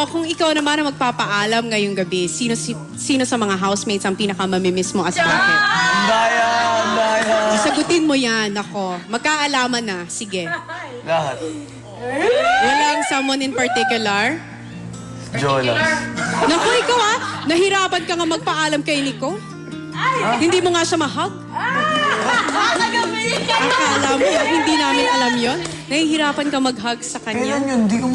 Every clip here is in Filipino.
kung ikaw naman ang magpapaalam ngayong gabi, sino sa mga housemates ang pinakamamimiss mo as bakit? Daya. Sagutin mo yan, ako. Magkaalaman na. Sige. Lahat. Walang someone in particular? Jolas. Naku, ikaw nahirapan ka nga magpaalam kay Nico. Hindi mo nga siya mahug. Akala mo, hindi namin alam yon. Nahihirapan ka mag-hug sa kanya. Kailan yun? Hindi ko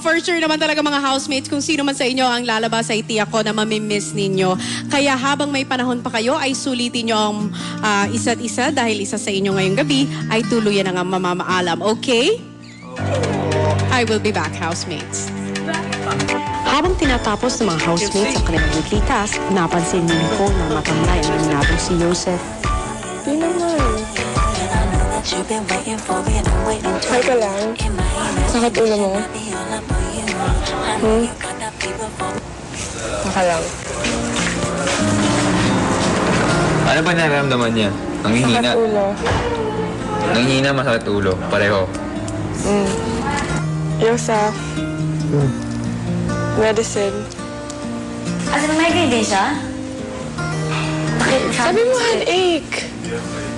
For sure naman talaga mga housemates, kung sino man sa inyo ang lalabas ay tiyak ko na mamimiss ninyo. Kaya habang may panahon pa kayo, ay sulitin nyo ang isa't isa dahil isa sa inyo ngayong gabi ay tuluyan na nga mamamaalam. Okay? I will be back, housemates. Habang tinatapos ng mga housemates ang kanilang weekly task, napansin ni Nico na matamlay ang naminatong si Joseph. Di naman. Hi ka lang. Sakit ulo mo? Saka lang. Ano ba nararamdaman niya? Nanghihina. Sakit ulo. Nanghihina, masakit ulo. Pareho. Yosef. Medicine. As in, may grade din siya? Sabi mo headache.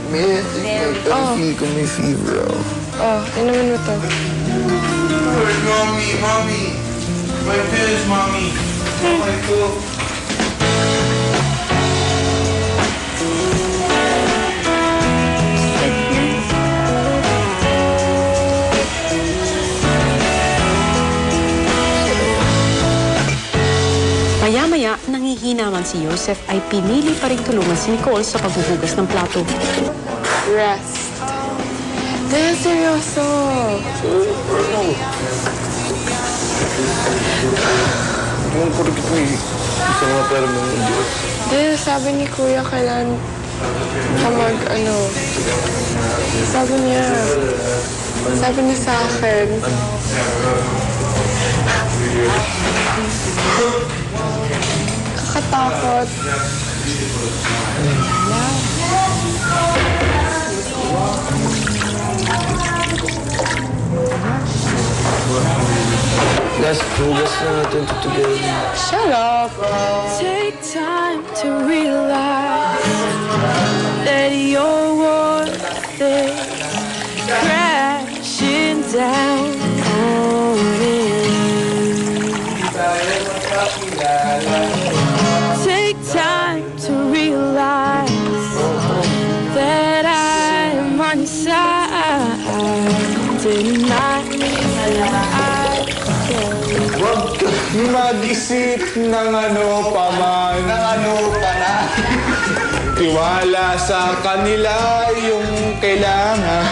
May feel ko may fever ako. Oh, inumin mo to. Mommy. My pills, mommy. Oh my God. Maya-maya, nangihina man si Joseph ay pinili pa rin tulungan si Nicole sa paghuhugas ng plato. Rest. Dahil seryoso. Yung kurikit mo sa mga pera mo ng Diyos. Dahil sabi ni Kuya kailan ka sabi niya sa akin, kakatakot. Let's hugas na natin ito together. Shut up. Take time to realize that you're worth it, crashing down on it. Take time to realize that I'm on your side. Tonight, Huwag kang mag-isip ng ano pa man. Ng ano pa na. Tiwala sa kanila yung kailangan.